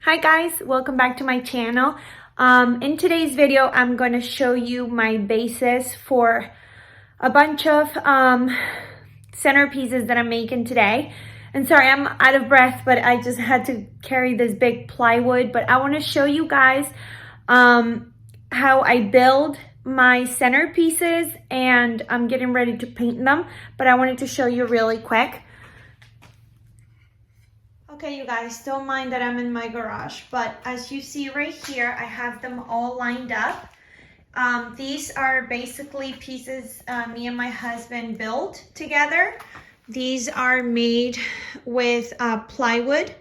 Hi guys, welcome back to my channel. In today's video, I'm going to show you my bases for a bunch of centerpieces that I'm making today. And sorry, I'm out of breath, but I just had to carry this big plywood. But I want to show you guys how I build my centerpieces, and I'm getting ready to paint them. But I wanted to show you really quick. Okay, you guys, don't mind that I'm in my garage, but as you see right here, I have them all lined up. These are basically pieces me and my husband built together. These are made with plywood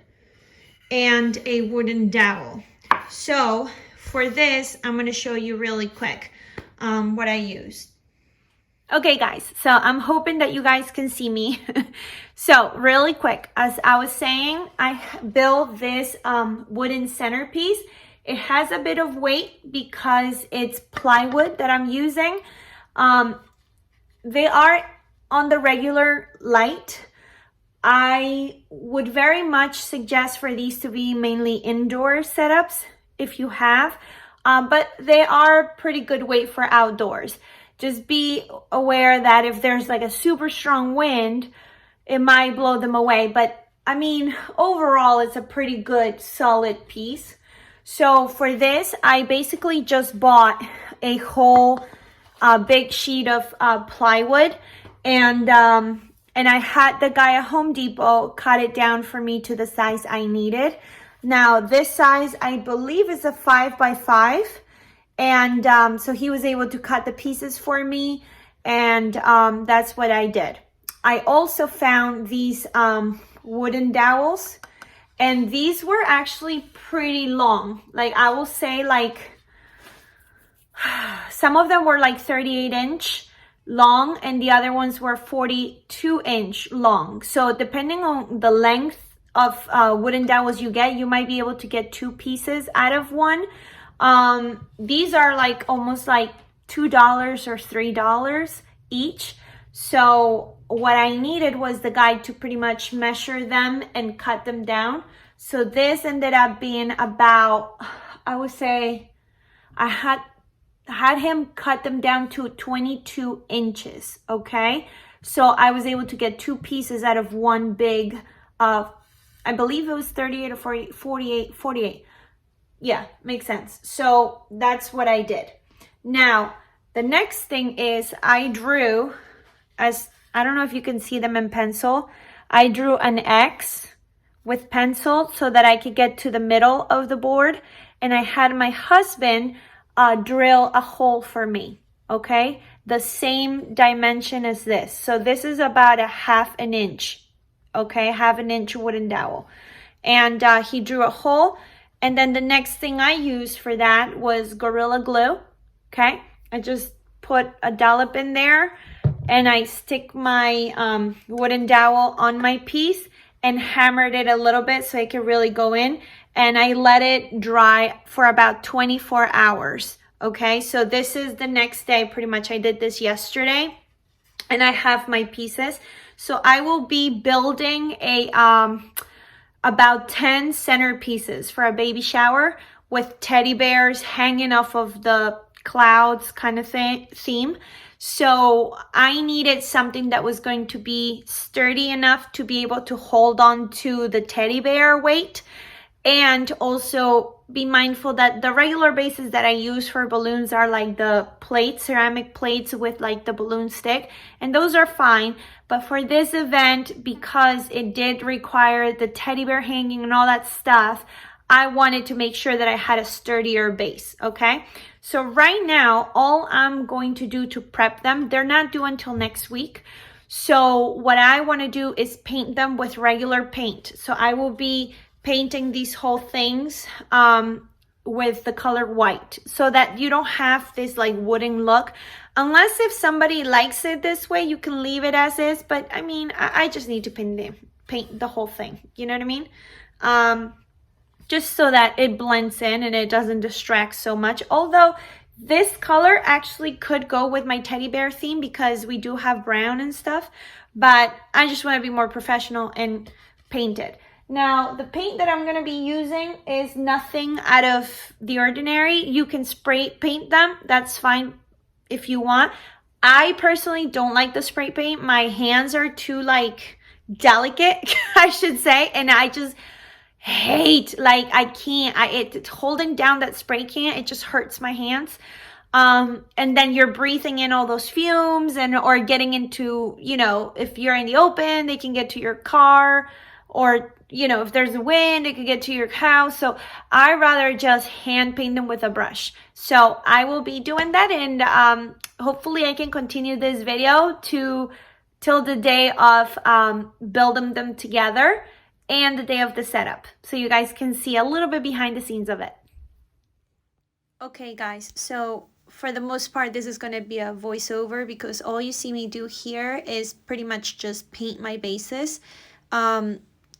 and a wooden dowel. So for this, I'm going to show you really quick what I used. Okay guys, so I'm hoping that you guys can see me. So really quick, as I was saying, I built this wooden centerpiece. It has a bit of weight because it's plywood that I'm using. They are on the regular light. I would very much suggest for these to be mainly indoor setups if you have, but they are pretty good weight for outdoors. Just be aware that if there's like a super strong wind, it might blow them away. But I mean, overall, it's a pretty good solid piece. So for this, I basically just bought a whole big sheet of plywood, and I had the guy at Home Depot cut it down for me to the size I needed. Now this size, I believe, is a 5x5. And so he was able to cut the pieces for me, and that's what I did. I also found these wooden dowels, and these were actually pretty long. Like, I will say, like, some of them were like 38-inch long, and the other ones were 42-inch long. So depending on the length of wooden dowels you get, you might be able to get 2 pieces out of one. These are like almost like $2 or $3 each. So what I needed was the guy to pretty much measure them and cut them down. So this ended up being about, I would say, I had him cut them down to 22 inches. Okay. So I was able to get 2 pieces out of one big, I believe it was 38 or 48. Yeah, makes sense. So that's what I did. Now, the next thing is I drew, as I don't know if you can see them in pencil, I drew an X with pencil so that I could get to the middle of the board. And I had my husband drill a hole for me, okay? The same dimension as this. So this is about a 1/2 inch, okay? 1/2 inch wooden dowel. And he drew a hole. And then the next thing I used for that was Gorilla Glue, okay? I just put a dollop in there, and I stick my wooden dowel on my piece and hammered it a little bit so it could really go in. And I let it dry for about 24 hours, okay? So this is the next day, pretty much. I did this yesterday, and I have my pieces. So I will be building a about 10 centerpieces for a baby shower with teddy bears hanging off of the clouds kind of theme. So I needed something that was going to be sturdy enough to be able to hold on to the teddy bear weight, and also be mindful that the regular bases that I use for balloons are like the plates, ceramic plates with like the balloon stick, and those are fine. But for this event, because it did require the teddy bear hanging and all that stuff, I wanted to make sure that I had a sturdier base, okay? So right now, all I'm going to do to prep them, they're not due until next week. So what I want to do is paint them with regular paint. So I will be painting these whole things with the color white, so that you don't have this like wooden look. Unless if somebody likes it this way, you can leave it as is. But I mean, I just need to paint the whole thing. You know what I mean? Just so that it blends in and it doesn't distract so much. Although this color actually could go with my teddy bear theme because we do have brown and stuff. But I just want to be more professional and paint it. Now, the paint that I'm going to be using is nothing out of the ordinary. You can spray paint them. That's fine if you want. I personally don't like the spray paint. My hands are too like delicate, I should say, and I just hate, like, I can't, it's holding down that spray can, it just hurts my hands. And then you're breathing in all those fumes, and or getting into, you know, if you're in the open, they can get to your car, or, you know, if there's a wind, it could get to your house. So I rather just hand paint them with a brush. So I will be doing that, and hopefully I can continue this video to till the day of building them together and the day of the setup, so you guys can see a little bit behind the scenes of it. Okay guys, so for the most part this is going to be a voiceover, because all you see me do here is pretty much just paint my bases.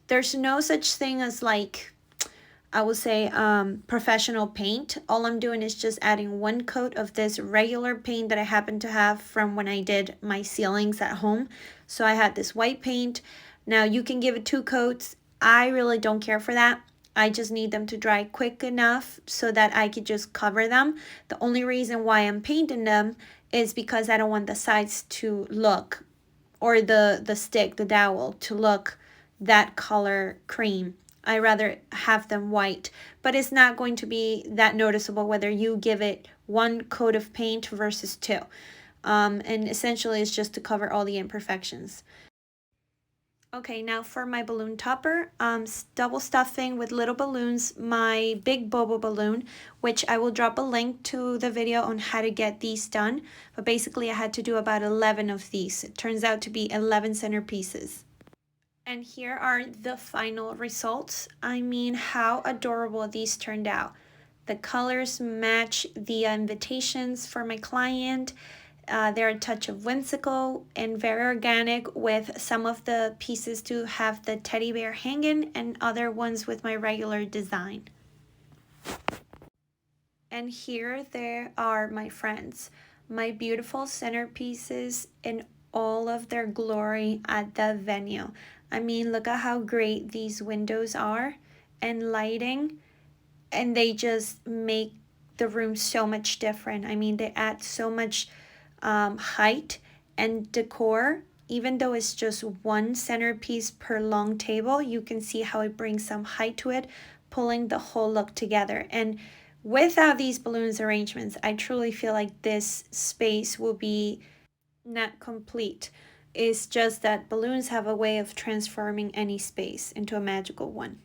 There's no such thing as, like, I would say professional paint. All I'm doing is just adding one coat of this regular paint that I happen to have from when I did my ceilings at home. So I had this white paint. Now you can give it 2 coats. I really don't care for that. I just need them to dry quick enough so that I could just cover them. The only reason why I'm painting them is because I don't want the sides to look, or the stick, the dowel, to look that color cream. I rather have them white, but it's not going to be that noticeable whether you give it 1 coat of paint versus 2. And essentially it's just to cover all the imperfections. Okay, now for my balloon topper, double stuffing with little balloons, my big Bobo balloon, which I will drop a link to the video on how to get these done. But basically I had to do about 11 of these. It turns out to be 11 centerpieces. And here are the final results. I mean, how adorable these turned out. The colors match the invitations for my client. They're a touch of whimsical and very organic, with some of the pieces to have the teddy bear hanging and other ones with my regular design. And here there are my friends, my beautiful centerpieces in all of their glory at the venue. I mean, look at how great these windows are and lighting, and they just make the room so much different. I mean, they add so much height and decor. Even though it's just one centerpiece per long table, you can see how it brings some height to it, pulling the whole look together. And without these balloons arrangements, I truly feel like this space will be not complete. It's just that balloons have a way of transforming any space into a magical one.